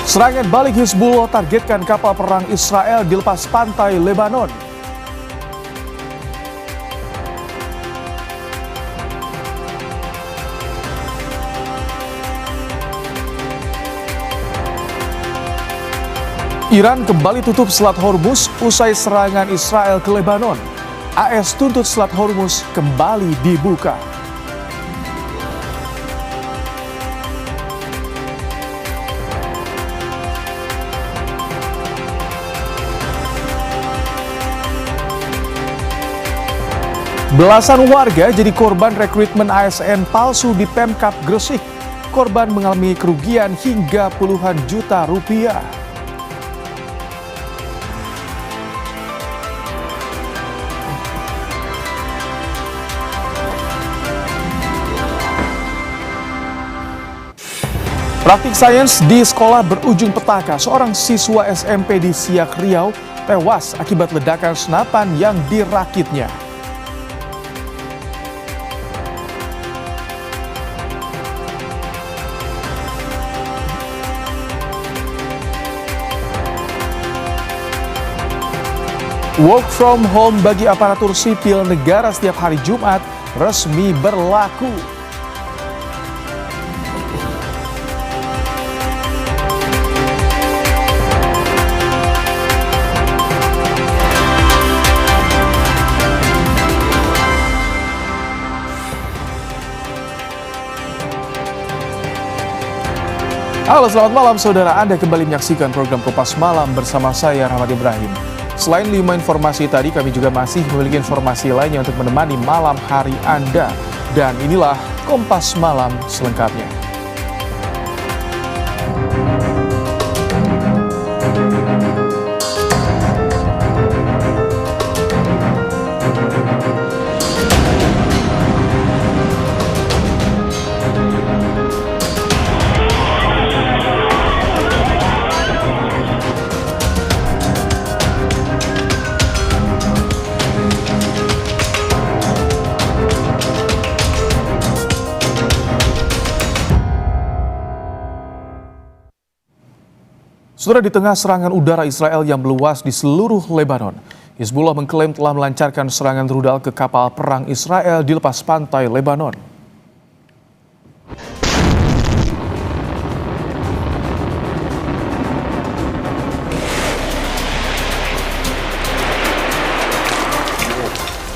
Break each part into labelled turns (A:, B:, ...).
A: Serangan balik Hizbullah targetkan kapal perang Israel di lepas pantai Lebanon. Iran kembali tutup Selat Hormuz usai serangan Israel ke Lebanon. AS tuntut Selat Hormuz kembali dibuka. Belasan warga jadi korban rekrutmen ASN palsu di Pemkab Gresik. Korban mengalami kerugian hingga puluhan juta rupiah. Praktik sains di sekolah berujung petaka. Seorang siswa SMP di Siak, Riau tewas akibat ledakan senapan yang dirakitnya. Work from home bagi aparatur sipil negara setiap hari Jumat resmi berlaku. Halo, selamat malam saudara. Anda kembali menyaksikan program Kompas Malam bersama saya Rahmat Ibrahim. Selain 5 informasi tadi, kami juga masih memiliki informasi lainnya untuk menemani malam hari Anda. Dan inilah Kompas Malam selengkapnya. Saudara, di tengah serangan udara Israel yang meluas di seluruh Lebanon, Hizbullah mengklaim telah melancarkan serangan rudal ke kapal perang Israel di lepas pantai Lebanon.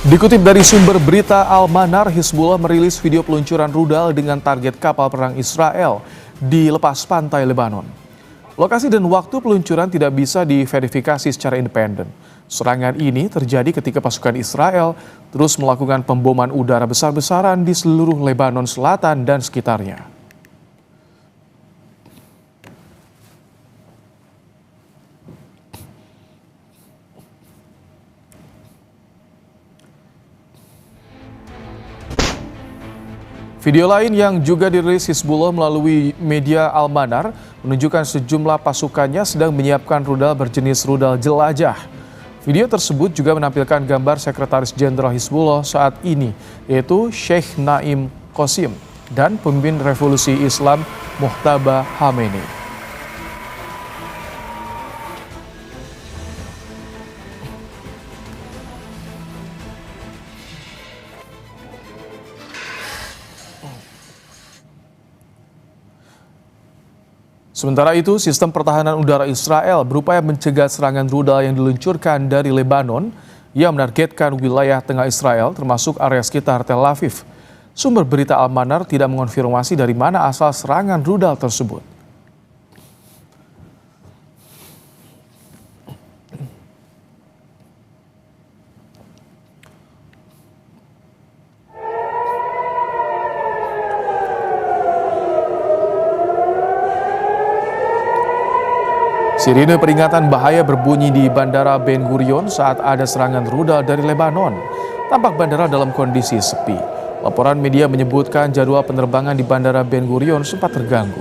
A: Dikutip dari sumber berita Al-Manar, Hizbullah merilis video peluncuran rudal dengan target kapal perang Israel di lepas pantai Lebanon. Lokasi dan waktu peluncuran tidak bisa diverifikasi secara independen. Serangan ini terjadi ketika pasukan Israel terus melakukan pemboman udara besar-besaran di seluruh Lebanon Selatan dan sekitarnya. Video lain yang juga dirilis Hizbullah melalui media Al-Manar menunjukkan sejumlah pasukannya sedang menyiapkan rudal berjenis rudal jelajah. Video tersebut juga menampilkan gambar Sekretaris Jenderal Hizbullah saat ini, yaitu Sheikh Naim Qasim dan pemimpin Revolusi Islam Mojtaba Khamenei. Sementara itu, sistem pertahanan udara Israel berupaya mencegah serangan rudal yang diluncurkan dari Lebanon yang menargetkan wilayah tengah Israel termasuk area sekitar Tel Aviv. Sumber berita Al-Manar tidak mengonfirmasi dari mana asal serangan rudal tersebut. Sirine peringatan bahaya berbunyi di Bandara Ben Gurion saat ada serangan rudal dari Lebanon. Tampak bandara dalam kondisi sepi. Laporan media menyebutkan jadwal penerbangan di Bandara Ben Gurion sempat terganggu.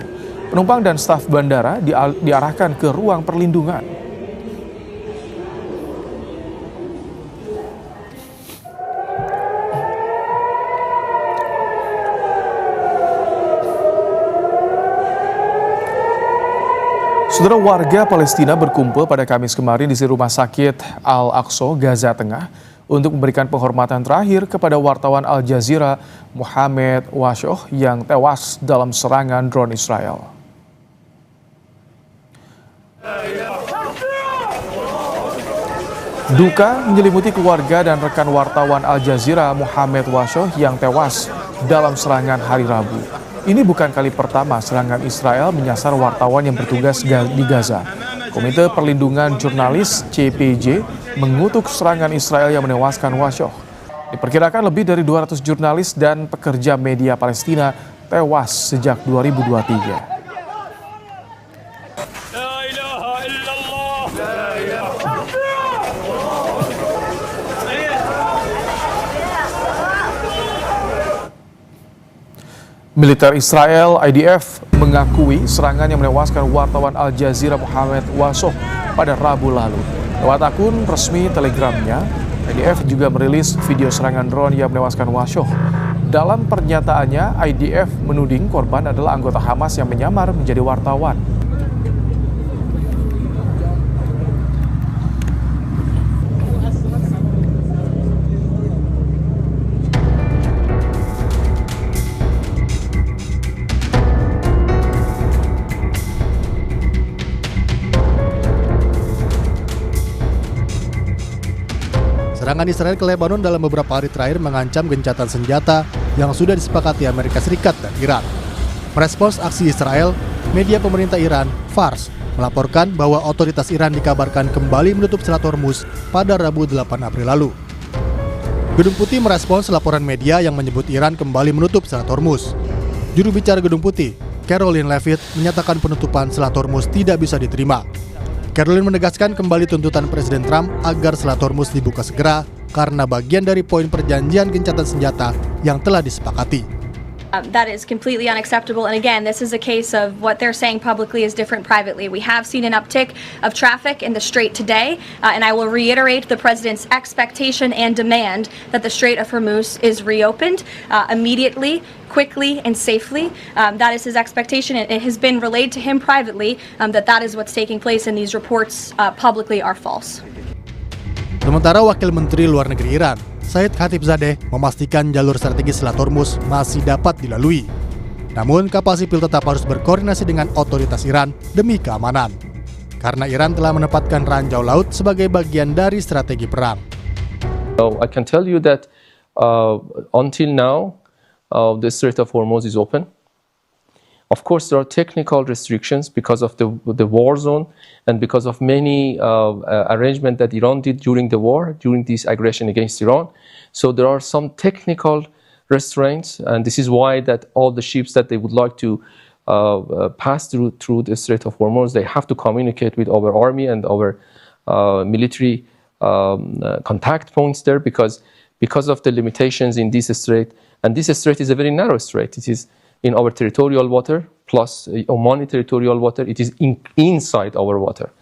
A: Penumpang dan staf bandara diarahkan ke ruang perlindungan. Saudara, warga Palestina berkumpul pada Kamis kemarin di Rumah Sakit Al-Aqsa, Gaza Tengah untuk memberikan penghormatan terakhir kepada wartawan Al Jazeera Mohamed Washoh yang tewas dalam serangan drone Israel. Duka menyelimuti keluarga dan rekan wartawan Al Jazeera Mohamed Washoh yang tewas dalam serangan hari Rabu. Ini bukan kali pertama serangan Israel menyasar wartawan yang bertugas di Gaza. Komite Perlindungan Jurnalis (CPJ) mengutuk serangan Israel yang menewaskan Washoh. Diperkirakan lebih dari 200 jurnalis dan pekerja media Palestina tewas sejak 2023. Militer Israel IDF mengakui serangan yang menewaskan wartawan Al Jazeera Mohamed Washoh pada Rabu lalu. Lewat akun resmi Telegramnya, IDF juga merilis video serangan drone yang menewaskan Washoh. Dalam pernyataannya, IDF menuding korban adalah anggota Hamas yang menyamar menjadi wartawan.
B: Serangan Israel ke Lebanon dalam beberapa hari terakhir mengancam gencatan senjata yang sudah disepakati Amerika Serikat dan Iran. Merespons aksi Israel, media pemerintah Iran, Fars, melaporkan bahwa otoritas Iran dikabarkan kembali menutup Selat Hormuz pada Rabu 8 April lalu. Gedung Putih merespons laporan media yang menyebut Iran kembali menutup Selat Hormuz. Juru bicara Gedung Putih, Caroline Leavitt, menyatakan penutupan Selat Hormuz tidak bisa diterima. Caroline menegaskan kembali tuntutan Presiden Trump agar Selat Hormuz dibuka segera karena bagian dari poin perjanjian gencatan senjata yang telah disepakati.
C: That is completely unacceptable. And again, this is a case of what they're saying publicly is different privately. We have seen an uptick of traffic in the Strait today, and I will reiterate the President's expectation and demand that the Strait of Hormuz is reopened immediately, quickly, and safely. That is his expectation, and it has been relayed to him privately that is what's taking place, and these reports publicly are false.
B: Sementara Wakil Menteri Luar Negeri Iran, Said Khatibzadeh, memastikan jalur strategis Selat Hormuz masih dapat dilalui. Namun, kapal sipil tetap harus berkoordinasi dengan otoritas Iran demi keamanan. Karena Iran telah menempatkan ranjau laut sebagai bagian dari strategi perang.
D: I can tell you that until now, the Strait of Hormuz is open. Of course, there are technical restrictions because of the war zone and because of many arrangements that Iran did during the war, during this aggression against Iran. So there are some technical restraints, and this is why that all the ships that they would like to pass through the Strait of Hormuz, they have to communicate with our army and our military contact points there because of the limitations in this strait. And this strait is a very narrow strait. It is in our territorial water, plus Omani territorial water, it is inside our water.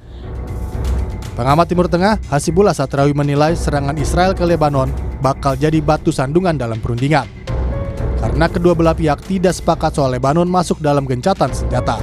B: Pengamat Timur Tengah, Hasibullah Satrawi menilai serangan Israel ke Lebanon bakal jadi batu sandungan dalam perundingan. Karena kedua belah pihak tidak sepakat soal Lebanon masuk dalam gencatan senjata.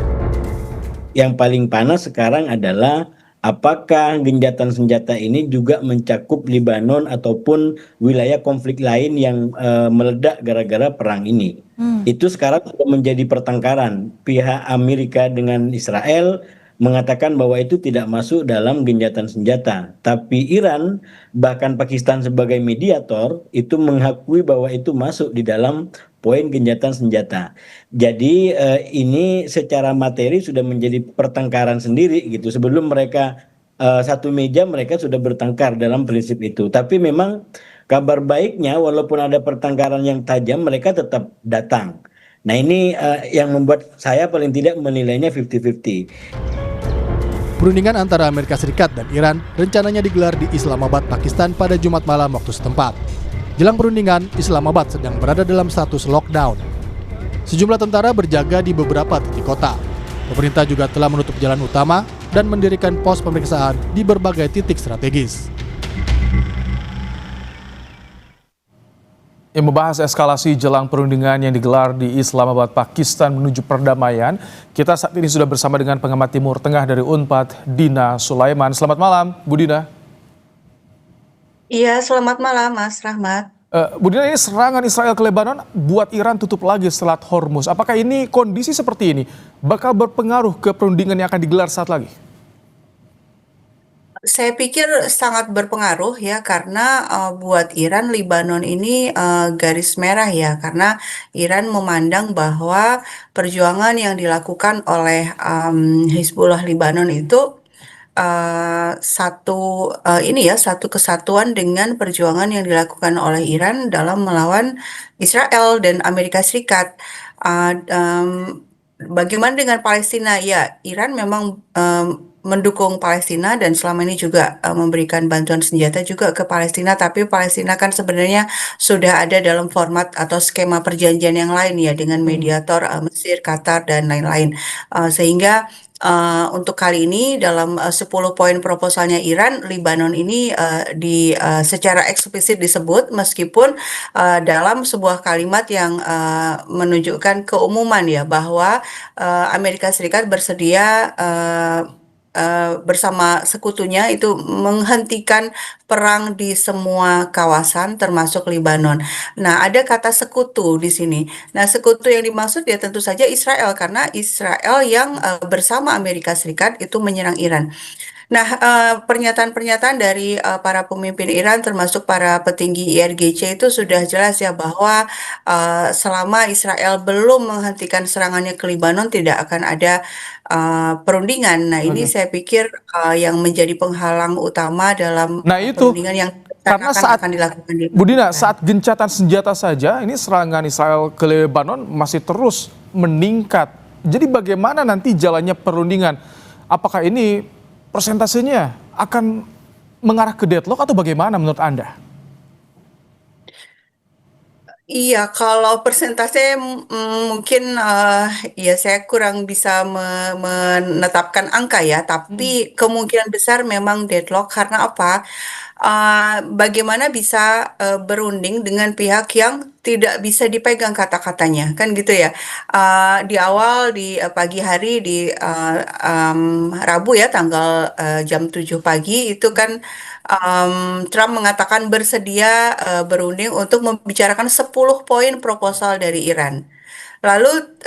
E: Yang paling panas sekarang adalah apakah gencatan senjata ini juga mencakup Lebanon ataupun wilayah konflik lain yang meledak gara-gara perang ini. Itu sekarang sudah menjadi pertengkaran. Pihak Amerika dengan Israel mengatakan bahwa itu tidak masuk dalam gencatan senjata. Tapi Iran, bahkan Pakistan sebagai mediator, itu mengakui bahwa itu masuk di dalam poin gencatan senjata. Jadi ini secara materi sudah menjadi pertengkaran sendiri gitu. Sebelum mereka satu meja, mereka sudah bertengkar dalam prinsip itu. Tapi memang kabar baiknya, walaupun ada pertengkaran yang tajam, mereka tetap datang. Nah ini yang membuat saya paling tidak menilainya 50-50.
B: Perundingan antara Amerika Serikat dan Iran rencananya digelar di Islamabad, Pakistan pada Jumat malam waktu setempat. Jelang perundingan, Islamabad sedang berada dalam status lockdown. Sejumlah tentara berjaga di beberapa titik kota. Pemerintah juga telah menutup jalan utama dan mendirikan pos pemeriksaan di berbagai titik strategis.
A: Yang membahas eskalasi jelang perundingan yang digelar di Islamabad, Pakistan menuju perdamaian. Kita saat ini sudah bersama dengan pengamat Timur Tengah dari UNPAD, Dina Sulaiman. Selamat malam, Bu Dina.
F: Iya, selamat malam Mas Rahmat.
A: Bu Dina, ini serangan Israel ke Lebanon buat Iran tutup lagi Selat Hormuz. Apakah ini kondisi seperti ini bakal berpengaruh ke perundingan yang akan digelar saat lagi?
F: Saya pikir sangat berpengaruh ya karena buat Iran Lebanon ini garis merah ya karena Iran memandang bahwa perjuangan yang dilakukan oleh Hizbullah Lebanon itu satu kesatuan dengan perjuangan yang dilakukan oleh Iran dalam melawan Israel dan Amerika Serikat. Bagaimana dengan Palestina? Ya, Iran memang mendukung Palestina dan selama ini juga memberikan bantuan senjata juga ke Palestina, tapi Palestina kan sebenarnya sudah ada dalam format atau skema perjanjian yang lain ya dengan mediator Mesir, Qatar dan lain-lain. Sehingga untuk kali ini dalam 10 poin proposalnya Iran, Lebanon ini secara eksplisit disebut meskipun dalam sebuah kalimat yang menunjukkan keumuman ya bahwa Amerika Serikat bersedia bersama sekutunya itu menghentikan perang di semua kawasan termasuk Lebanon. Nah, ada kata sekutu di sini. Nah, sekutu yang dimaksud ya tentu saja Israel karena Israel yang bersama Amerika Serikat itu menyerang Iran. Nah, pernyataan-pernyataan dari para pemimpin Iran termasuk para petinggi IRGC itu sudah jelas ya bahwa selama Israel belum menghentikan serangannya ke Lebanon tidak akan ada perundingan. Nah, ini
A: Oke.
F: saya pikir yang menjadi penghalang utama dalam
A: Nah itu,
F: perundingan yang
A: karena
F: akan dilakukan di
A: Bu Dina,
F: Lebanon.
A: saat gencatan senjata saja, ini serangan Israel ke Lebanon masih terus meningkat. Jadi bagaimana nanti jalannya perundingan? Apakah ini persentasenya akan mengarah ke deadlock atau bagaimana menurut Anda?
F: Iya, kalau persentase mungkin ya saya kurang bisa menetapkan angka ya, tapi kemungkinan besar memang deadlock karena apa? Bagaimana bisa berunding dengan pihak yang tidak bisa dipegang kata-katanya, kan gitu ya. Di awal di pagi hari di Rabu ya tanggal jam 7 pagi itu kan Trump mengatakan bersedia berunding untuk membicarakan 10 poin proposal dari Iran. Lalu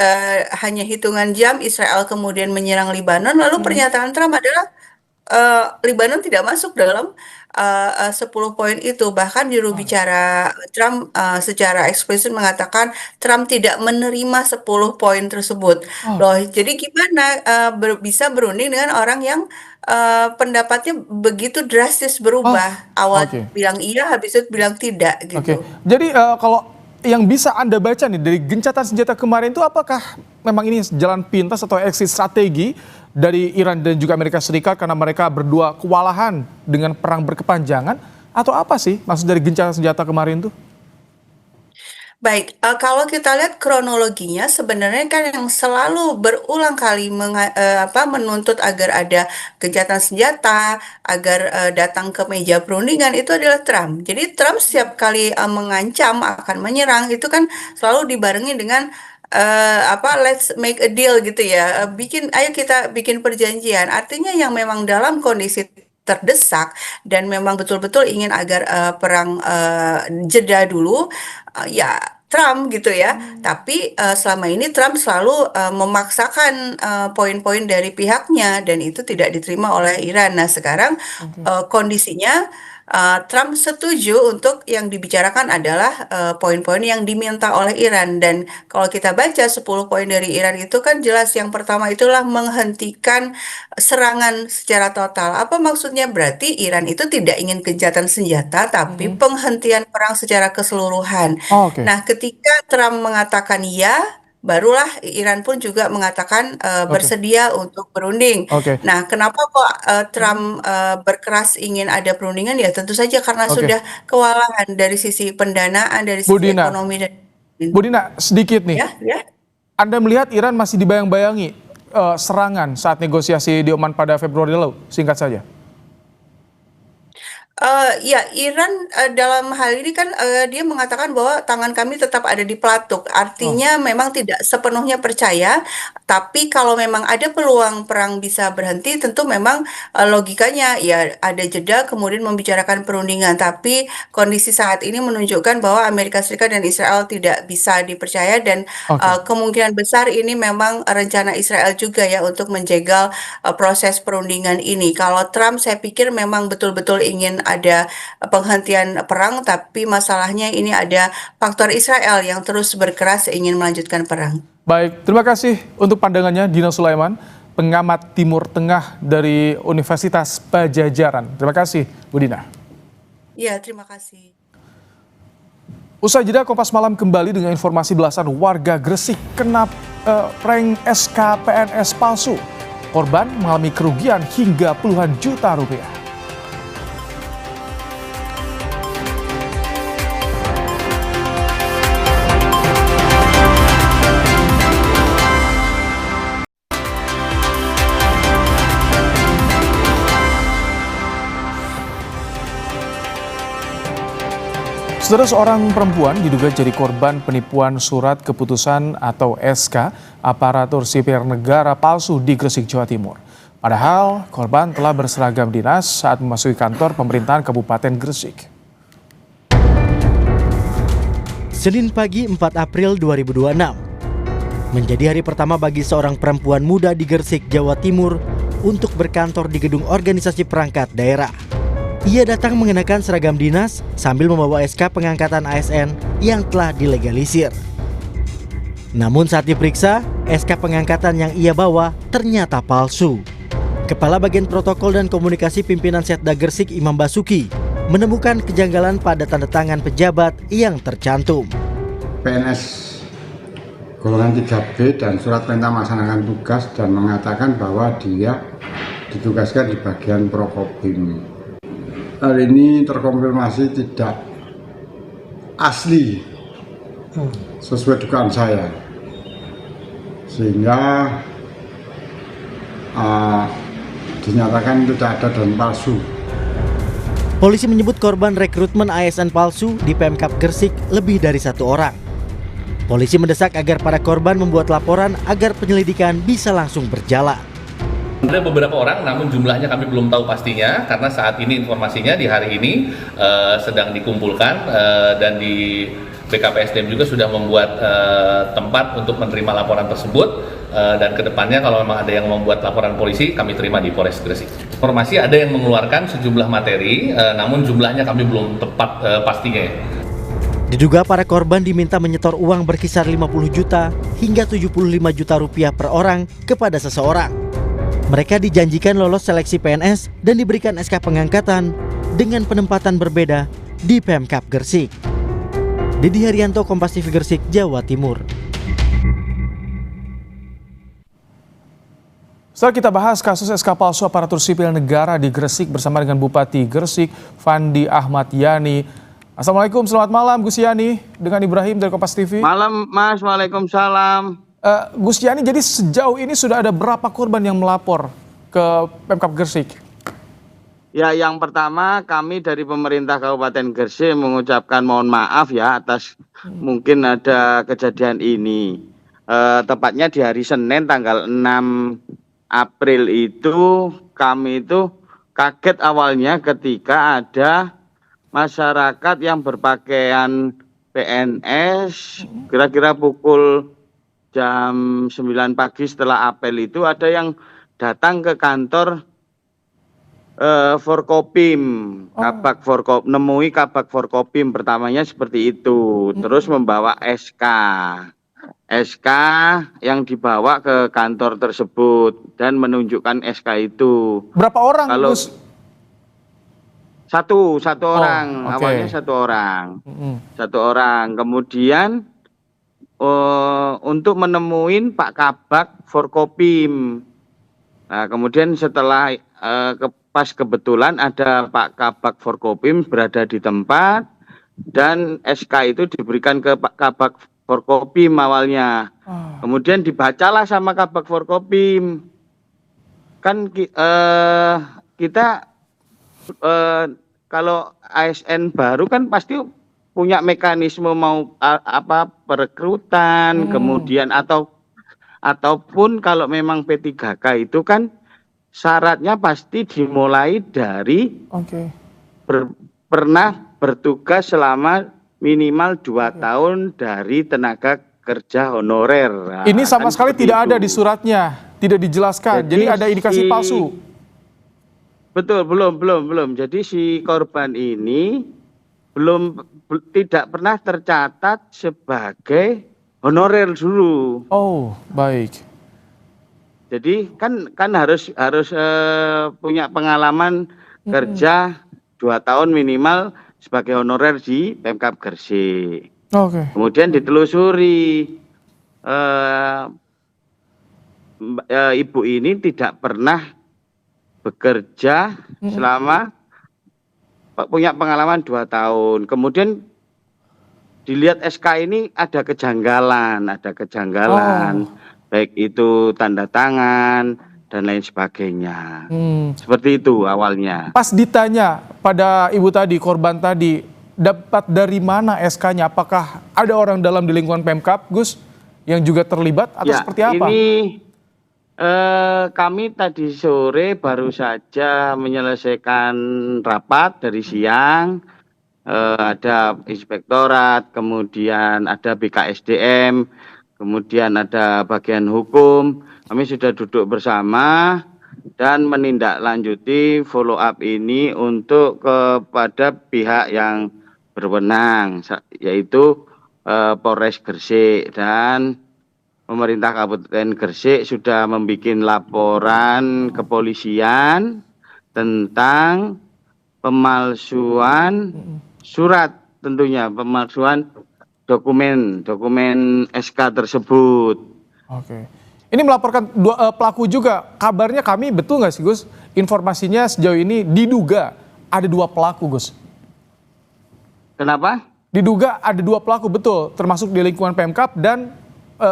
F: hanya hitungan jam Israel kemudian menyerang Lebanon, lalu pernyataan Trump adalah Lebanon tidak masuk dalam 10 poin itu. Bahkan juru bicara Trump secara eksplisit mengatakan Trump tidak menerima 10 poin tersebut.
A: Oh,
F: Loh, jadi gimana bisa berunding dengan orang yang pendapatnya begitu drastis
A: oh,
F: berubah. Awal
A: oke.
F: bilang iya, habis itu bilang tidak
A: Oke,
F: gitu.
A: jadi kalau yang bisa Anda baca nih dari gencatan senjata kemarin itu apakah memang ini jalan pintas atau exit strategi dari Iran dan juga Amerika Serikat karena mereka berdua kewalahan dengan perang berkepanjangan atau apa sih maksud dari gencatan senjata kemarin itu?
F: Baik, kalau kita lihat kronologinya sebenarnya kan yang selalu berulang kali menuntut agar ada gencatan senjata, agar datang ke meja perundingan itu adalah Trump. Jadi Trump setiap kali mengancam akan menyerang itu kan selalu dibarengi dengan let's make a deal gitu ya. Ayo kita bikin perjanjian. Artinya yang memang dalam kondisi terdesak dan memang betul-betul ingin agar perang jeda dulu ya Trump gitu ya. Tapi selama ini Trump selalu memaksakan poin-poin dari pihaknya dan itu tidak diterima oleh Iran. Nah, sekarang kondisinya Trump setuju untuk yang dibicarakan adalah poin-poin yang diminta oleh Iran dan kalau kita baca 10 poin dari Iran itu kan jelas yang pertama itulah menghentikan serangan secara total. Apa maksudnya? Berarti Iran itu tidak ingin gencatan senjata tapi penghentian perang secara keseluruhan.
A: Oh, oke,
F: Nah, ketika Trump mengatakan ya, barulah Iran pun juga mengatakan
A: oke,
F: bersedia untuk berunding.
A: oke,
F: Nah, kenapa kok Trump berkeras ingin ada perundingan? Ya, tentu saja karena
A: oke.
F: sudah kewalahan dari sisi pendanaan, dari
A: Bu
F: sisi
A: Dina,
F: ekonomi dan
A: Bu Dina sedikit nih.
F: ya, ya.
A: Anda melihat Iran masih dibayang-bayangi serangan saat negosiasi di Oman pada Februari lalu, singkat saja.
F: Ya, Iran, dalam hal ini kan, dia mengatakan bahwa tangan kami tetap ada di pelatuk.
A: Oh,
F: Artinya memang tidak sepenuhnya percaya, tapi kalau memang ada peluang perang bisa berhenti, tentu memang, logikanya ya ada jeda kemudian membicarakan perundingan. Tapi kondisi saat ini menunjukkan bahwa Amerika Serikat dan Israel tidak bisa dipercaya dan,
A: oke.
F: kemungkinan besar ini memang rencana Israel juga ya untuk menjegal, proses perundingan ini. Kalau Trump saya pikir memang betul-betul ingin ada penghentian perang, tapi masalahnya ini ada faktor Israel yang terus berkeras ingin melanjutkan perang.
A: Baik, terima kasih untuk pandangannya Dina Sulaiman, pengamat Timur Tengah dari Universitas Pajajaran. Terima kasih, Bu Dina.
F: Ya, terima kasih.
A: Usai jeda, Kompas Malam kembali dengan informasi belasan warga Gresik kena prank SKPNS palsu. Korban mengalami kerugian hingga puluhan juta rupiah. Saudara, seorang perempuan diduga jadi korban penipuan surat keputusan atau SK aparatur sipil negara palsu di Gresik, Jawa Timur. Padahal korban telah berseragam dinas saat memasuki kantor pemerintahan Kabupaten Gresik.
G: Senin pagi 4 April 2026 menjadi hari pertama bagi seorang perempuan muda di Gresik, Jawa Timur untuk berkantor di gedung organisasi perangkat daerah. Ia datang mengenakan seragam dinas sambil membawa SK pengangkatan ASN yang telah dilegalisir. Namun saat diperiksa, SK pengangkatan yang ia bawa ternyata palsu. Kepala Bagian Protokol dan Komunikasi Pimpinan Setda Gresik Imam Basuki menemukan kejanggalan pada tanda tangan pejabat yang tercantum.
H: PNS golongan 3B dan surat perintah melaksanakan tugas dan mengatakan bahwa dia ditugaskan di bagian Prokopim. Hari ini terkonfirmasi tidak asli sesuai dugaan saya, sehingga dinyatakan tidak ada dan palsu.
G: Polisi menyebut korban rekrutmen ASN palsu di Pemkab Gresik lebih dari 1 orang. Polisi mendesak agar para korban membuat laporan agar penyelidikan bisa langsung berjalan.
I: Ada beberapa orang, namun jumlahnya kami belum tahu pastinya karena saat ini informasinya di hari ini sedang dikumpulkan dan di BKPSDM juga sudah membuat tempat untuk menerima laporan tersebut dan kedepannya kalau memang ada yang membuat laporan polisi kami terima di Polres Gresik. Informasi ada yang mengeluarkan sejumlah materi, namun jumlahnya kami belum tepat pastinya ya.
G: Diduga para korban diminta menyetor uang berkisar 50 juta hingga 75 juta rupiah per orang kepada seseorang. Mereka dijanjikan lolos seleksi PNS dan diberikan SK pengangkatan dengan penempatan berbeda di Pemkab Gresik. Didi Haryanto, Kompas TV Gresik, Jawa Timur.
A: Setelah kita bahas kasus SK palsu aparatur sipil negara di Gresik bersama dengan Bupati Gresik, Fandi Ahmad Yani. Assalamualaikum, selamat malam Gus Yani dengan Ibrahim dari Kompas TV.
J: Malam Mas, waalaikumsalam.
A: Gus Yani, jadi sejauh ini sudah ada berapa korban yang melapor ke Pemkab Gresik?
J: Ya, yang pertama kami dari pemerintah Kabupaten Gresik mengucapkan mohon maaf ya atas mungkin ada kejadian ini. Tepatnya di hari Senin tanggal 6 April itu kami itu kaget awalnya ketika ada masyarakat yang berpakaian PNS kira-kira pukul jam 9 pagi setelah apel itu ada yang datang ke kantor Forkopim, Kabak Forkopim, nemui Kabak Forkopim pertamanya seperti itu, terus membawa SK yang dibawa ke kantor tersebut dan menunjukkan SK itu.
A: Berapa orang,
J: Kalau
A: Gus?
J: Satu orang,
A: oke.
J: awalnya satu orang, kemudian untuk menemuin Pak Kabak Forkopim. Nah, kemudian setelah pas kebetulan ada Pak Kabak Forkopim berada di tempat dan SK itu diberikan ke Pak Kabak Forkopim awalnya. Kemudian dibacalah sama Kabak Forkopim. Kan kita kalau ASN baru kan pasti punya mekanisme mau perekrutan, kemudian ataupun kalau memang P3K itu kan syaratnya pasti dimulai dari pernah bertugas selama minimal 2 tahun dari tenaga kerja honorer. Nah,
A: Ini sama
J: kan
A: sekali
J: seperti
A: tidak ada
J: itu.
A: di suratnya, tidak dijelaskan. Jadi ada indikasi palsu.
J: Betul, belum. Jadi si korban ini tidak pernah tercatat sebagai honorer dulu.
A: Oh, baik.
J: Jadi kan harus punya pengalaman kerja 2 tahun minimal sebagai honorer di Pemkab Gresik.
A: Oke.
J: Kemudian ditelusuri ibu ini tidak pernah bekerja selama punya pengalaman 2 tahun. Kemudian dilihat SK ini ada kejanggalan, baik itu tanda tangan dan lain sebagainya. Seperti itu awalnya.
A: Pas ditanya pada ibu tadi, korban tadi, dapat dari mana SK-nya? Apakah ada orang dalam di lingkungan Pemkab, Gus, yang juga terlibat atau seperti apa?
J: Ini kami tadi sore baru saja menyelesaikan rapat dari siang. Ada inspektorat, kemudian ada BKSDM, kemudian ada bagian hukum. Kami sudah duduk bersama dan menindaklanjuti follow up ini untuk kepada pihak yang berwenang, yaitu Polres Gresik, dan pemerintah Kabupaten Gresik sudah membuat laporan kepolisian tentang pemalsuan surat, tentunya pemalsuan dokumen SK tersebut.
A: Oke. Ini melaporkan pelaku juga. Kabarnya kami betul nggak sih, Gus? Informasinya sejauh ini diduga ada 2 pelaku, Gus.
J: Kenapa?
A: Diduga ada 2 pelaku, betul, termasuk di lingkungan Pemkab dan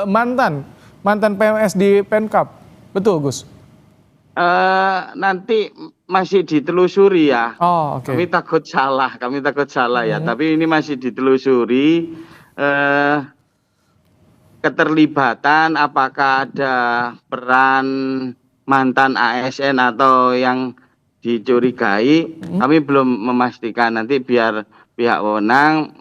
A: mantan PNS di Pemkab, betul, Gus?
J: Nanti masih ditelusuri ya.
A: Oh, oke.
J: Kami takut salah ya. Tapi ini masih ditelusuri keterlibatan, apakah ada peran mantan ASN atau yang dicurigai. Kami belum memastikan. Nanti biar pihak wewenang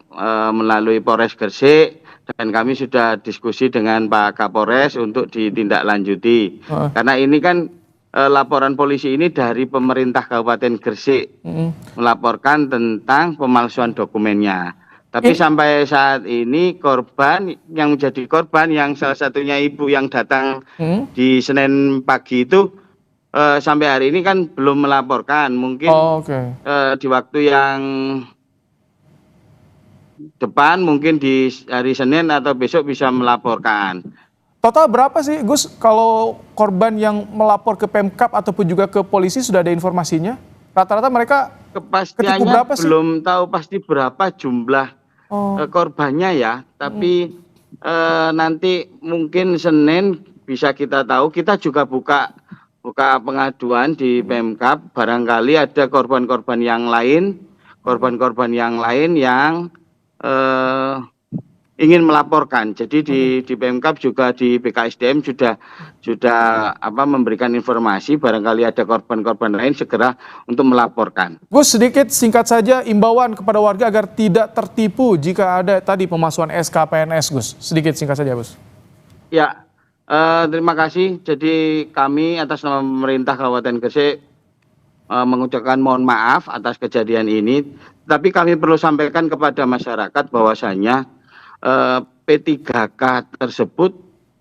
J: melalui Polres Gresik, dan kami sudah diskusi dengan Pak Kapolres untuk ditindaklanjuti. Karena ini kan laporan polisi ini dari pemerintah Kabupaten Gresik melaporkan tentang pemalsuan dokumennya. Tapi sampai saat ini korban yang menjadi korban, yang salah satunya ibu yang datang di Senin pagi itu sampai hari ini kan belum melaporkan. Mungkin di waktu yang depan, mungkin di hari Senin atau besok bisa melaporkan.
A: Total berapa sih, Gus, kalau korban yang melapor ke Pemkab ataupun juga ke polisi, sudah ada informasinya? Rata-rata mereka
J: kepastiannya
A: berapa sih?
J: Belum tahu pasti berapa jumlah korbannya ya, tapi nanti mungkin Senin bisa kita tahu. Kita juga buka pengaduan di Pemkab, barangkali ada korban-korban yang lain yang ingin melaporkan. Jadi di Pemkab juga di BKSDM sudah memberikan informasi, barangkali ada korban-korban lain segera untuk melaporkan.
A: Gus, sedikit singkat saja imbauan kepada warga agar tidak tertipu jika ada tadi pemalsuan SK PNS, Gus. Sedikit singkat saja, Gus.
J: Ya, terima kasih. Jadi kami atas nama pemerintah Kabupaten Gresik mengucapkan mohon maaf atas kejadian ini. Tapi kami perlu sampaikan kepada masyarakat bahwasanya P3K tersebut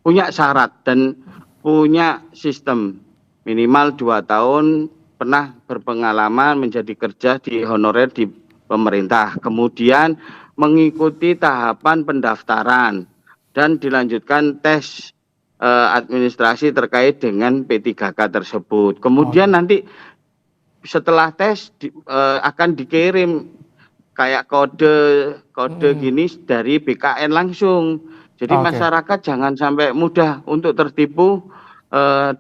J: punya syarat dan punya sistem minimal 2 tahun pernah berpengalaman menjadi kerja di honorer di pemerintah, kemudian mengikuti tahapan pendaftaran dan dilanjutkan tes administrasi terkait dengan P3K tersebut. Kemudian nanti setelah tes akan dikirim kayak kode gini dari BKN langsung. Jadi masyarakat jangan sampai mudah untuk tertipu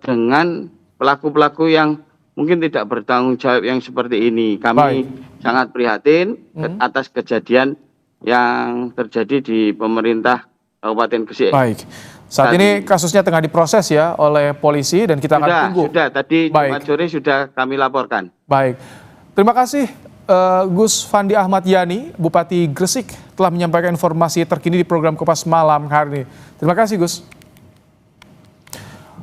J: dengan pelaku-pelaku yang mungkin tidak bertanggung jawab yang seperti ini. Kami sangat prihatin atas kejadian yang terjadi di pemerintah Kabupaten Gresik.
A: Baik. Saat ini kasusnya tengah diproses ya oleh polisi dan kita akan tunggu.
J: Sudah, tadi Jumat sore sudah kami laporkan.
A: Baik. Terima kasih Gus Fandi Ahmad Yani, Bupati Gresik, telah menyampaikan informasi terkini di program Kompas Malam hari ini. Terima kasih Gus.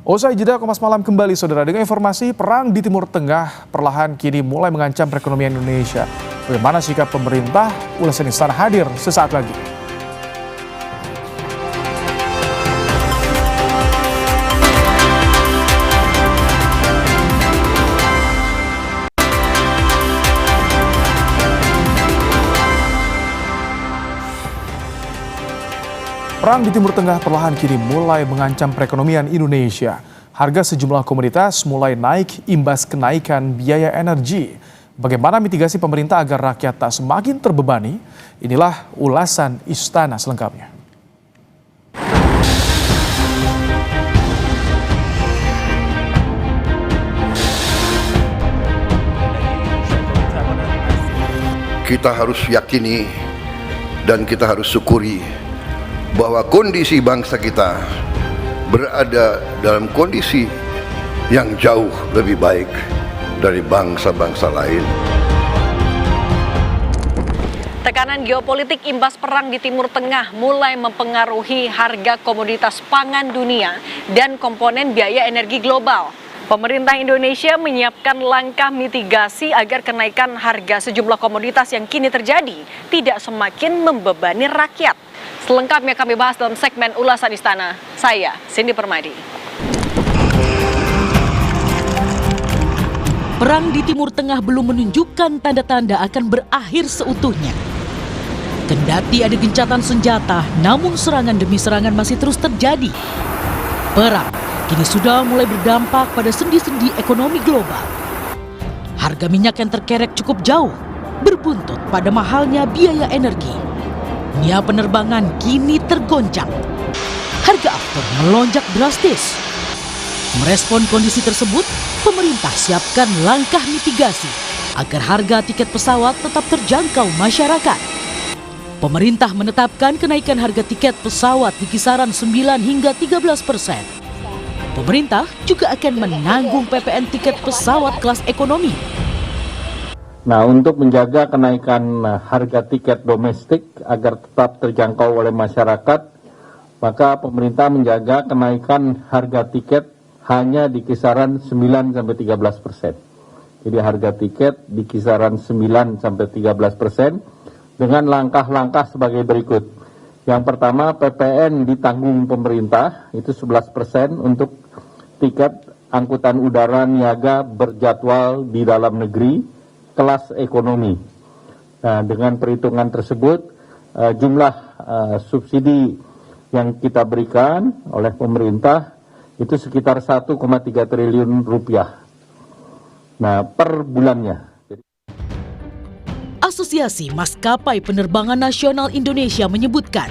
A: Usai jeda, Kompas Malam kembali saudara dengan informasi perang di Timur Tengah perlahan kini mulai mengancam perekonomian Indonesia. Bagaimana sikap pemerintah? Ulasan Istana hadir sesaat lagi. Perang di Timur Tengah perlahan kini mulai mengancam perekonomian Indonesia. Harga sejumlah komoditas mulai naik imbas kenaikan biaya energi. Bagaimana mitigasi pemerintah agar rakyat tak semakin terbebani? Inilah ulasan Istana selengkapnya.
K: Kita harus yakini dan kita harus syukuri bahwa kondisi bangsa kita berada dalam kondisi yang jauh lebih baik dari bangsa-bangsa lain.
L: Tekanan geopolitik imbas perang di Timur Tengah mulai mempengaruhi harga komoditas pangan dunia dan komponen biaya energi global. Pemerintah Indonesia menyiapkan langkah mitigasi agar kenaikan harga sejumlah komoditas yang kini terjadi tidak semakin membebani rakyat. Selengkapnya kami bahas dalam segmen Ulasan Istana. Saya, Cindy Permadi.
M: Perang di Timur Tengah belum menunjukkan tanda-tanda akan berakhir seutuhnya. Kendati ada gencatan senjata, namun serangan demi serangan masih terus terjadi. Perang kini sudah mulai berdampak pada sendi-sendi ekonomi global. Harga minyak yang terkerek cukup jauh, berbuntut pada mahalnya biaya energi. Dunia penerbangan kini tergoncang. Harga aftur melonjak drastis. Merespon kondisi tersebut, pemerintah siapkan langkah mitigasi agar harga tiket pesawat tetap terjangkau masyarakat. Pemerintah menetapkan kenaikan harga tiket pesawat di kisaran 9 hingga 13%. Pemerintah juga akan menanggung PPN tiket pesawat kelas ekonomi.
N: Nah, untuk menjaga kenaikan harga tiket domestik agar tetap terjangkau oleh masyarakat, maka pemerintah menjaga kenaikan harga tiket hanya di kisaran 9-13%. Jadi harga tiket di kisaran 9-13% dengan langkah-langkah sebagai berikut. Yang pertama, PPN ditanggung pemerintah, itu 11% untuk tiket angkutan udara niaga berjadwal di dalam negeri, kelas ekonomi. Nah, dengan perhitungan tersebut, jumlah subsidi yang kita berikan oleh pemerintah itu sekitar 1,3 triliun rupiah. Nah, per bulannya.
M: Asosiasi Maskapai Penerbangan Nasional Indonesia menyebutkan,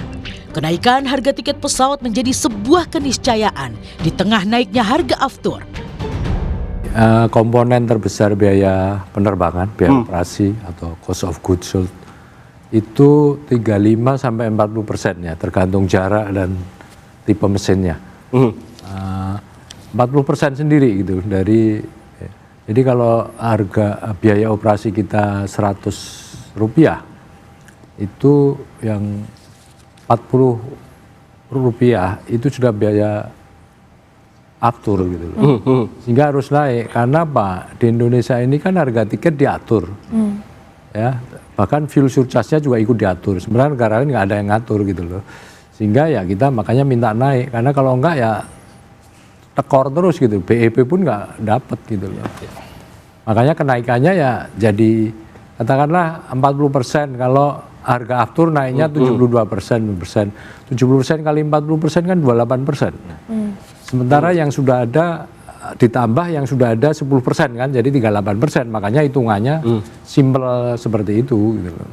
M: kenaikan harga tiket pesawat menjadi sebuah keniscayaan di tengah naiknya harga aftur.
O: Komponen terbesar biaya penerbangan, biaya operasi atau cost of goods sold itu 35-40% ya, tergantung jarak dan tipe mesinnya. 40% sendiri gitu dari. Jadi kalau harga biaya operasi kita Rp100 itu yang Rp40 itu sudah biaya aftur gitu loh. Sehingga harus naik karena apa? Di Indonesia ini kan harga tiket diatur. Ya, bahkan fuel surcharge-nya juga ikut diatur. Sebenarnya negara lain nggak ada yang ngatur gitu loh. Sehingga ya kita makanya minta naik karena kalau enggak ya tekor terus gitu. BEP pun nggak dapat gitu loh. Makanya kenaikannya ya jadi katakanlah 40%, kalau harga aftur naiknya 72%. 70% kali 40% kan 28%. Sementara yang sudah ada ditambah yang sudah ada 10% kan, jadi 38%. Makanya hitungannya simple seperti itu gitu loh.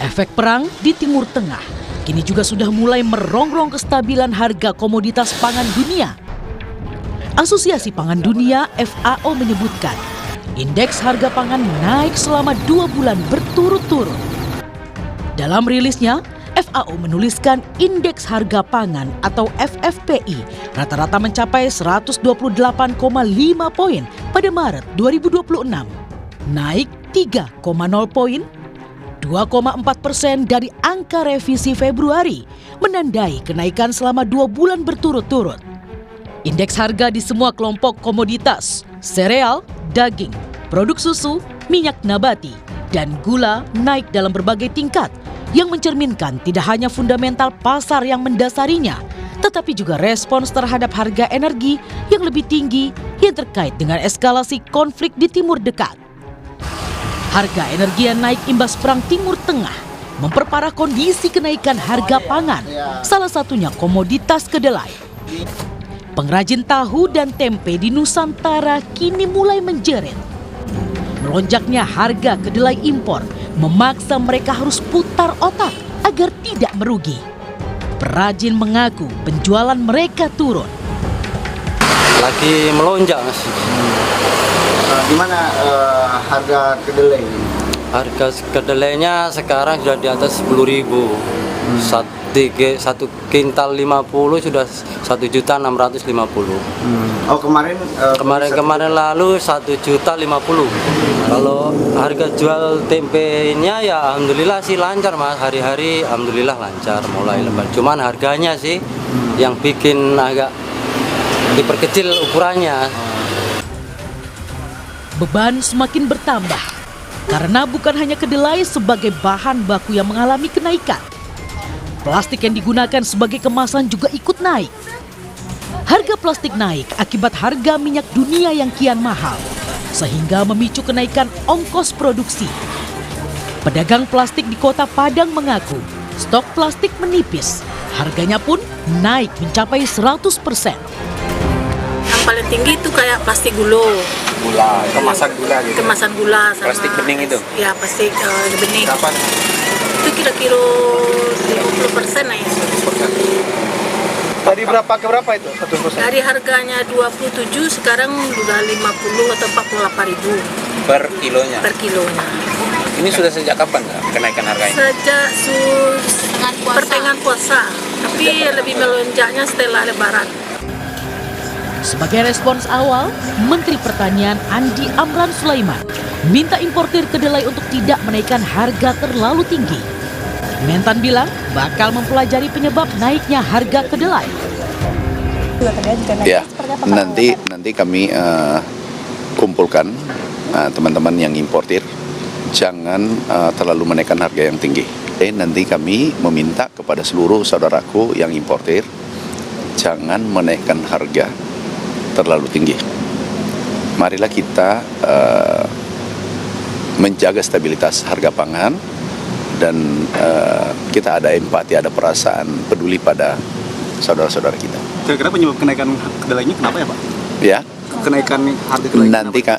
M: Efek perang di Timur Tengah kini juga sudah mulai merongrong kestabilan harga komoditas pangan dunia. Asosiasi Pangan Dunia (FAO) menyebutkan indeks harga pangan naik selama 2 bulan berturut-turut. Dalam rilisnya, FAO menuliskan indeks harga pangan atau FFPI rata-rata mencapai 128,5 poin pada Maret 2026, naik 3,0 poin, 2,4% dari angka revisi Februari, menandai kenaikan selama 2 bulan berturut-turut. Indeks harga di semua kelompok komoditas, sereal, daging, produk susu, minyak nabati, dan gula naik dalam berbagai tingkat yang mencerminkan tidak hanya fundamental pasar yang mendasarinya, tetapi juga respons terhadap harga energi yang lebih tinggi yang terkait dengan eskalasi konflik di Timur Dekat. Harga energi yang naik imbas perang Timur Tengah memperparah kondisi kenaikan harga pangan, salah satunya komoditas kedelai. Pengrajin tahu dan tempe di Nusantara kini mulai menjerit. Melonjaknya harga kedelai impor memaksa mereka harus putar otak agar tidak merugi. Perajin mengaku penjualan mereka turun.
P: Lagi melonjak, Mas.
Q: Gimana harga kedelai?
P: Harga kedelainya sekarang sudah di atas 10.000. Satu kintal 50 sudah 1.650.000.
Q: Oh kemarin
P: kemarin lalu 1.050.000. Kalau harga jual tempenya ya alhamdulillah sih lancar, Mas. Hari-hari alhamdulillah lancar, mulai lebar. Cuman harganya sih yang bikin agak diperkecil ukurannya.
M: Beban semakin bertambah karena bukan hanya kedelai sebagai bahan baku yang mengalami kenaikan. Plastik yang digunakan sebagai kemasan juga ikut naik. Harga plastik naik akibat harga minyak dunia yang kian mahal, sehingga memicu kenaikan ongkos produksi. Pedagang plastik di Kota Padang mengaku stok plastik menipis, harganya pun naik mencapai 100%.
R: Yang paling tinggi itu kayak plastik gula,
Q: kemasan gula gitu.
R: Kemasan gula sama
Q: Plastik bening itu?
R: Ya, plastik bening.
Q: Kapan?
R: Itu kira-kira 50% lah ya.
Q: Dari berapa ke berapa itu? 1%?
R: Dari harganya 27 sekarang sudah 50 atau 48.000
Q: per kilonya.
R: per kilonya.
Q: Ini sudah sejak kapan kenaikan harganya?
R: Sejak pertengahan puasa, tapi lebih melonjaknya setelah Lebaran.
M: Sebagai respons awal, Menteri Pertanian Andi Amran Sulaiman minta importir kedelai untuk tidak menaikkan harga terlalu tinggi. Mentan bilang bakal mempelajari penyebab naiknya harga kedelai.
S: Ya, nanti kami kumpulkan teman-teman yang importir, jangan terlalu menaikkan harga yang tinggi. Nanti kami meminta kepada seluruh saudaraku yang importir, jangan menaikkan harga terlalu tinggi. Marilah kita menjaga stabilitas harga pangan dan kita ada empati, ada perasaan peduli pada saudara-saudara kita.
Q: Kira-kira penyebab kenaikan kedelainya kenapa ya Pak?
S: Ya.
Q: Kenaikan harga kedelai.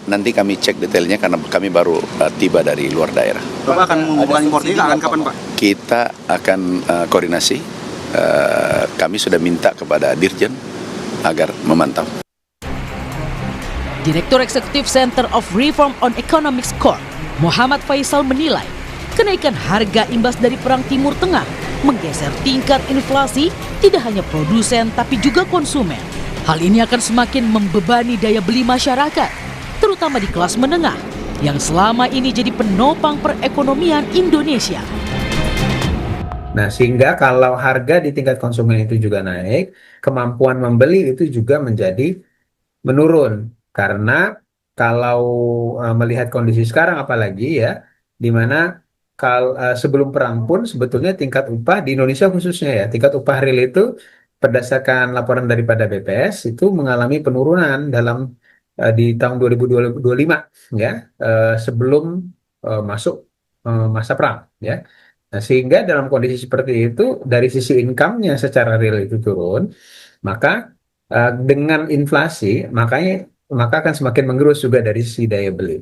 S: Nanti kami cek detailnya karena kami baru tiba dari luar daerah.
Q: Bapak akan mengumpulkan importir akan kapan Pak?
S: Kita akan koordinasi. Kami sudah minta kepada Dirjen agar memantau.
M: Direktur Eksekutif Center of Reform on Economics Corp, Muhammad Faisal menilai kenaikan harga imbas dari Perang Timur Tengah menggeser tingkat inflasi tidak hanya produsen tapi juga konsumen. Hal ini akan semakin membebani daya beli masyarakat, terutama di kelas menengah yang selama ini jadi penopang perekonomian Indonesia.
T: Nah, sehingga kalau harga di tingkat konsumen itu juga naik, kemampuan membeli itu juga menjadi menurun. Karena kalau melihat kondisi sekarang apalagi ya, di mana sebelum perang pun sebetulnya tingkat upah di Indonesia khususnya ya, tingkat upah real itu berdasarkan laporan daripada BPS itu mengalami penurunan di tahun 2025 ya, sebelum masuk masa perang ya. Nah, sehingga dalam kondisi seperti itu dari sisi income-nya secara real itu turun, maka dengan inflasi maka akan semakin menggerus juga dari sisi daya beli.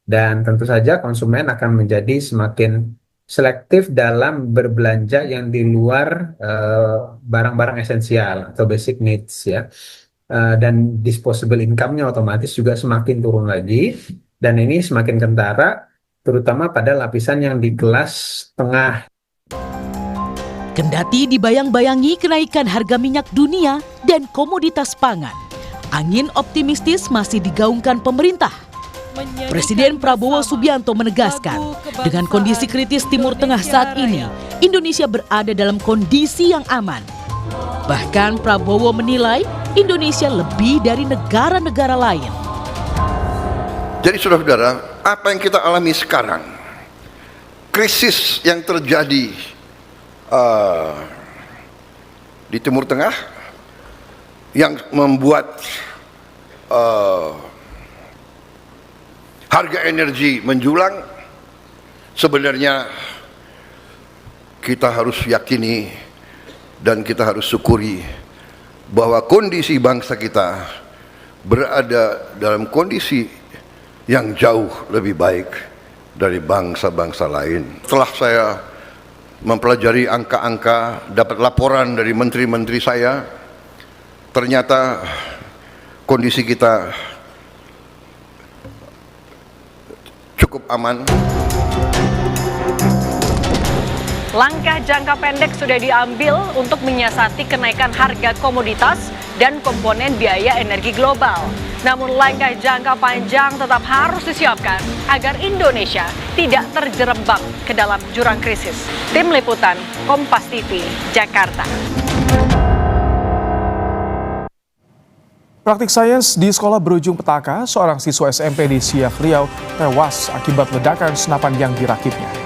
T: Dan tentu saja konsumen akan menjadi semakin selektif dalam berbelanja yang di luar barang-barang esensial atau basic needs ya. dan disposable income-nya otomatis juga semakin turun lagi, dan ini semakin kentara terutama pada lapisan yang di kelas tengah.
M: Kendati dibayang-bayangi kenaikan harga minyak dunia dan komoditas pangan, angin optimistis masih digaungkan pemerintah. Presiden Prabowo Subianto menegaskan, dengan kondisi kritis Timur Tengah saat ini, Indonesia berada dalam kondisi yang aman. Bahkan Prabowo menilai Indonesia lebih dari negara-negara lain.
K: Jadi saudara-saudara, apa yang kita alami sekarang, krisis yang terjadi di Timur Tengah yang membuat harga energi menjulang, sebenarnya kita harus yakini dan kita harus syukuri bahwa kondisi bangsa kita berada dalam kondisi yang jauh lebih baik dari bangsa-bangsa lain. Setelah saya mempelajari angka-angka, dapat laporan dari menteri-menteri saya, ternyata kondisi kita cukup aman.
L: Langkah jangka pendek sudah diambil untuk menyiasati kenaikan harga komoditas dan komponen biaya energi global. Namun langkah jangka panjang tetap harus disiapkan agar Indonesia tidak terjerembab ke dalam jurang krisis. Tim Liputan, Kompas TV, Jakarta.
A: Praktik sains di sekolah berujung petaka, seorang siswa SMP di Siak, Riau tewas akibat ledakan senapan yang dirakitnya.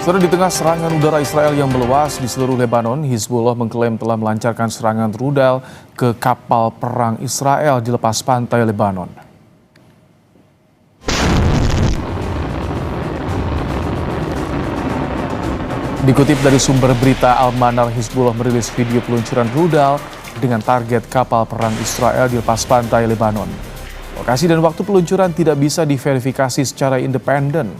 A: Saudara, di tengah serangan udara Israel yang meluas di seluruh Lebanon, Hizbullah mengklaim telah melancarkan serangan rudal ke kapal perang Israel di lepas pantai Lebanon. Dikutip dari sumber berita Al-Manar, Hizbullah merilis video peluncuran rudal dengan target kapal perang Israel di lepas pantai Lebanon. Lokasi dan waktu peluncuran tidak bisa diverifikasi secara independen.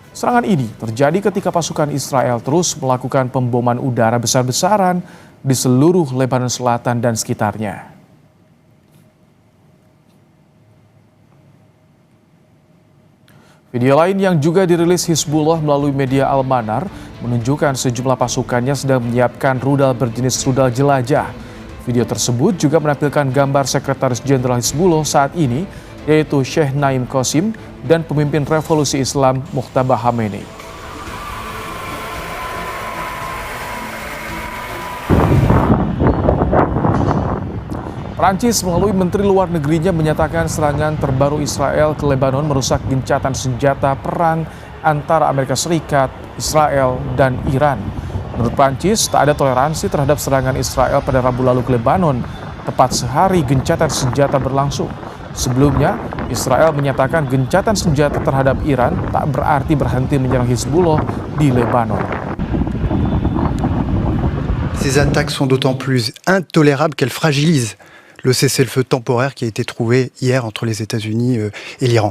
A: Serangan ini terjadi ketika pasukan Israel terus melakukan pemboman udara besar-besaran di seluruh Lebanon Selatan dan sekitarnya. Video lain yang juga dirilis Hizbullah melalui media Al-Manar menunjukkan sejumlah pasukannya sedang menyiapkan rudal berjenis rudal jelajah. Video tersebut juga menampilkan gambar Sekretaris Jenderal Hizbullah saat ini, yaitu Sheikh Naim Qasim dan pemimpin revolusi Islam Mujtaba Khamenei. Prancis melalui Menteri Luar Negerinya menyatakan serangan terbaru Israel ke Lebanon merusak gencatan senjata perang antara Amerika Serikat, Israel, dan Iran. Menurut Prancis, tak ada toleransi terhadap serangan Israel pada Rabu lalu ke Lebanon, tepat sehari gencatan senjata berlangsung. Sebelumnya, Israel menyatakan gencatan senjata terhadap Iran tak berarti berhenti menyerang Hizbullah di Lebanon.
U: Ces attaques sont d'autant plus intolérables qu'elles fragilisent le cessez-le-feu temporaire qui a été trouvé hier entre les États-Unis et l'Iran.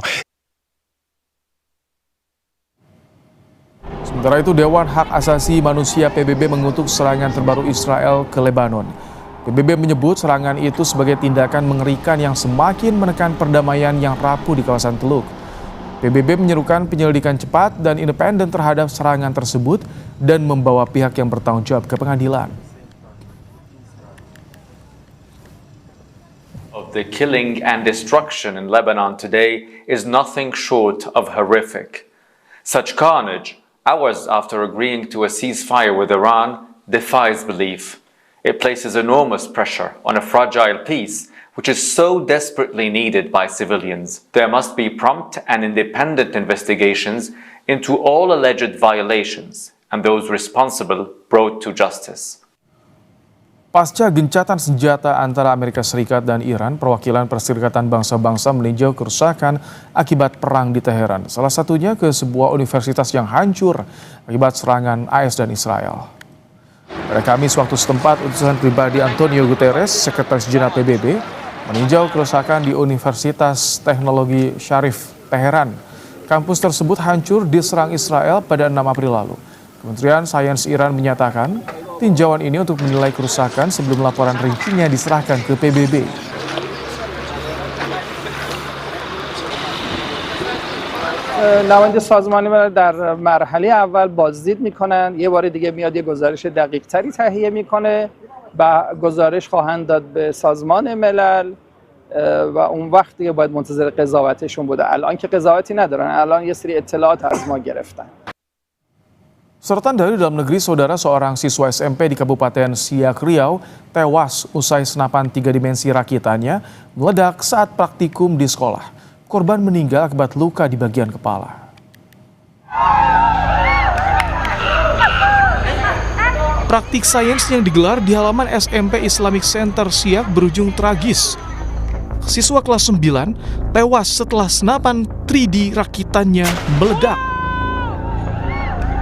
A: Sementara itu, Dewan Hak Asasi Manusia PBB mengutuk serangan terbaru Israel ke Lebanon. PBB menyebut serangan itu sebagai tindakan mengerikan yang semakin menekan perdamaian yang rapuh di kawasan Teluk. PBB menyerukan penyelidikan cepat dan independen terhadap serangan tersebut dan membawa pihak yang bertanggung jawab ke pengadilan.
V: The killing and destruction in Lebanon today is nothing short of horrific. Such carnage, hours after agreeing to a ceasefire with Iran, defies belief. It places enormous pressure on a fragile peace, which is so desperately needed by civilians. There must be prompt and independent investigations into all alleged violations, and those responsible brought to justice.
A: Pasca gencatan senjata antara Amerika Serikat dan Iran, perwakilan Perserikatan Bangsa-Bangsa meninjau kerusakan akibat perang di Teheran. Salah satunya ke sebuah universitas yang hancur akibat serangan AS dan Israel. Pada Kamis waktu setempat, utusan pribadi Antonio Guterres, Sekretaris Jenderal PBB, meninjau kerusakan di Universitas Teknologi Syarif Teheran. Kampus tersebut hancur diserang Israel pada 6 April lalu. Kementerian Sains Iran menyatakan tinjauan ini untuk menilai kerusakan sebelum laporan rincinya diserahkan ke PBB.
C: نماینده سازمان ملل در مرحله اول بازدید میکنن، یه بار دیگه میاد یه گزارش دقیق تری تهیه میکنه و گزارش خواهند داد به سازمان ملل و اون وقت دیگه باید منتظر قضاوتشون بوده. الان که قضاوتی ندارن، الان یه سری اطلاعات از ما گرفتن.
A: Sorotan dari dalam negeri, saudara, seorang siswa SMP di Kabupaten Siak, Riau tewas usai senapan 3 dimensi rakitannya meledak saat praktikum di sekolah. Korban meninggal akibat luka di bagian kepala. Praktik sains yang digelar di halaman SMP Islamic Center Siak berujung tragis. Siswa kelas 9 tewas setelah senapan 3D rakitannya meledak.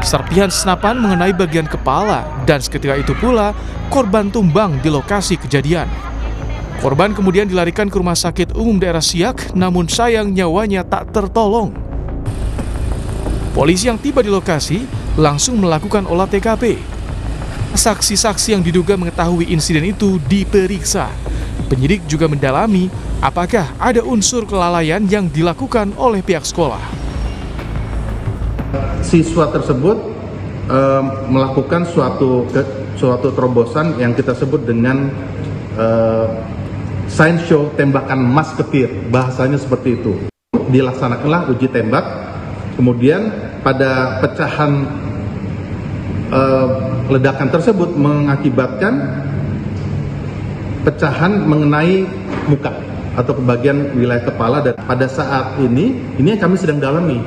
A: Serpihan senapan mengenai bagian kepala dan seketika itu pula korban tumbang di lokasi kejadian. Korban kemudian dilarikan ke Rumah Sakit Umum Daerah Siak, namun sayang nyawanya tak tertolong. Polisi yang tiba di lokasi langsung melakukan olah TKP. Saksi-saksi yang diduga mengetahui insiden itu diperiksa. Penyidik juga mendalami apakah ada unsur kelalaian yang dilakukan oleh pihak sekolah.
D: Siswa tersebut melakukan suatu terobosan yang kita sebut dengan science show tembakan masketir, bahasanya seperti itu. Dilaksanakanlah uji tembak, kemudian pada pecahan ledakan tersebut mengakibatkan pecahan mengenai muka atau bagian wilayah kepala, dan pada saat ini yang kami sedang dalami.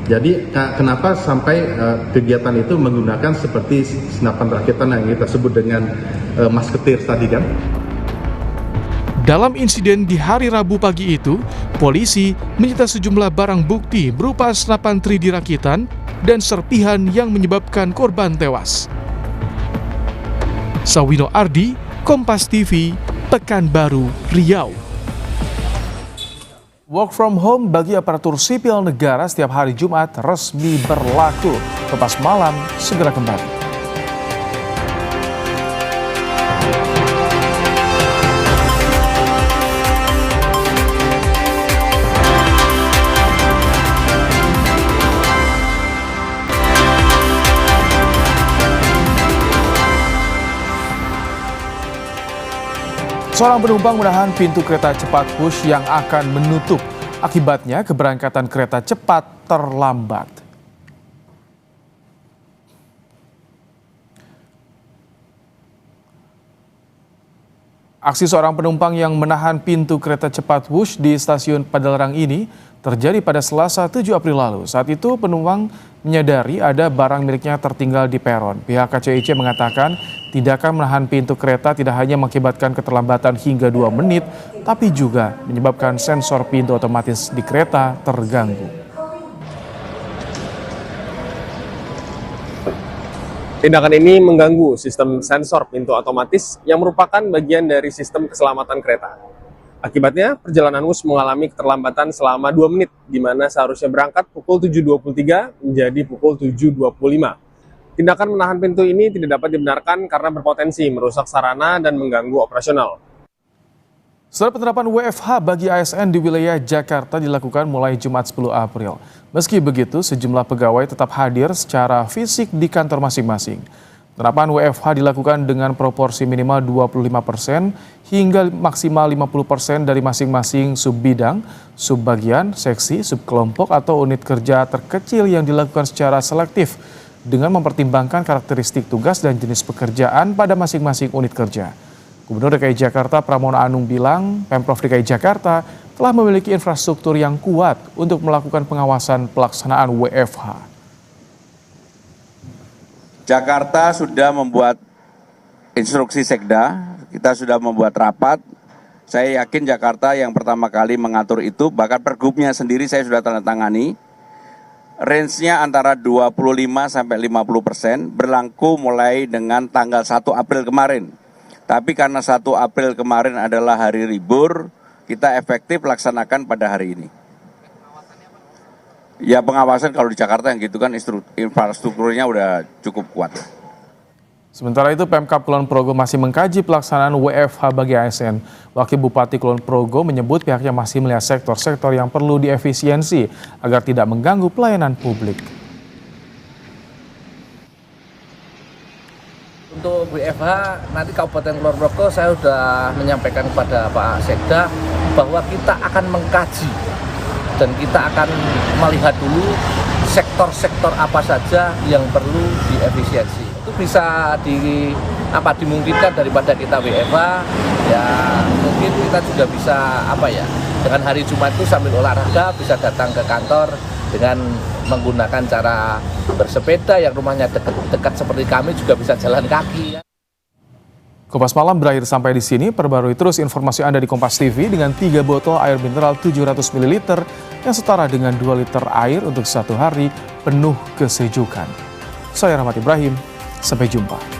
D: Jadi kenapa sampai kegiatan itu menggunakan seperti senapan rakitan yang kita sebut dengan masketir tadi kan.
A: Dalam insiden di hari Rabu pagi itu, polisi menyita sejumlah barang bukti berupa senapan 3D rakitan dan serpihan yang menyebabkan korban tewas. Sawino Ardi, Kompas TV, Pekanbaru, Riau. Work from home bagi aparatur sipil negara setiap hari Jumat resmi berlaku. Kompas Malam segera kembali. Seorang penumpang menahan pintu kereta cepat Wush yang akan menutup. Akibatnya keberangkatan kereta cepat terlambat. Aksi seorang penumpang yang menahan pintu kereta cepat Wush di stasiun Padalarang ini terjadi pada Selasa 7 April lalu. Saat itu penumpang menyadari ada barang miliknya tertinggal di peron. Pihak KCIC mengatakan tindakan menahan pintu kereta tidak hanya mengakibatkan keterlambatan hingga 2 menit, tapi juga menyebabkan sensor pintu otomatis di kereta terganggu.
W: Tindakan ini mengganggu sistem sensor pintu otomatis yang merupakan bagian dari sistem keselamatan kereta. Akibatnya, perjalanan Wush mengalami keterlambatan selama 2 menit, di mana seharusnya berangkat pukul 7.23 menjadi pukul 7.25. Tindakan menahan pintu ini tidak dapat dibenarkan karena berpotensi merusak sarana dan mengganggu operasional.
A: Setelah penerapan WFH bagi ASN di wilayah Jakarta dilakukan mulai Jumat 10 April. Meski begitu, sejumlah pegawai tetap hadir secara fisik di kantor masing-masing. Penerapan WFH dilakukan dengan proporsi minimal 25% hingga maksimal 50% dari masing-masing subbidang, subbagian, seksi, subkelompok atau unit kerja terkecil yang dilakukan secara selektif dengan mempertimbangkan karakteristik tugas dan jenis pekerjaan pada masing-masing unit kerja. Gubernur DKI Jakarta Pramono Anung bilang, Pemprov DKI Jakarta telah memiliki infrastruktur yang kuat untuk melakukan pengawasan pelaksanaan WFH.
X: Jakarta sudah membuat instruksi Sekda, kita sudah membuat rapat. Saya yakin Jakarta yang pertama kali mengatur itu, bahkan pergubnya sendiri saya sudah tanda tangani. range-nya antara 25 sampai 50%, berlaku mulai dengan tanggal 1 April kemarin. Tapi karena 1 April kemarin adalah hari libur, kita efektif laksanakan pada hari ini. Ya pengawasan kalau di Jakarta yang gitu kan infrastrukturnya udah cukup kuat.
A: Sementara itu, Pemkab Kulon Progo masih mengkaji pelaksanaan WFH bagi ASN. Wakil Bupati Kulon Progo menyebut pihaknya masih melihat sektor-sektor yang perlu diefisiensi agar tidak mengganggu pelayanan publik.
B: Untuk WFH, nanti Kabupaten Kulon Progo saya sudah menyampaikan kepada Pak Sekda bahwa kita akan mengkaji dan kita akan melihat dulu sektor-sektor apa saja yang perlu diefisiensi. Itu bisa dimungkinkan daripada kita WFH, ya mungkin kita juga bisa dengan hari Jumat itu sambil olahraga bisa datang ke kantor dengan menggunakan cara bersepeda, yang rumahnya dekat seperti kami juga bisa jalan kaki.
A: Kompas Malam berakhir sampai di sini. Perbarui terus informasi Anda di Kompas TV dengan 3 botol air mineral 700 ml yang setara dengan 2 liter air untuk 1 hari penuh kesejukan. Saya Rahmat Ibrahim, sampai jumpa.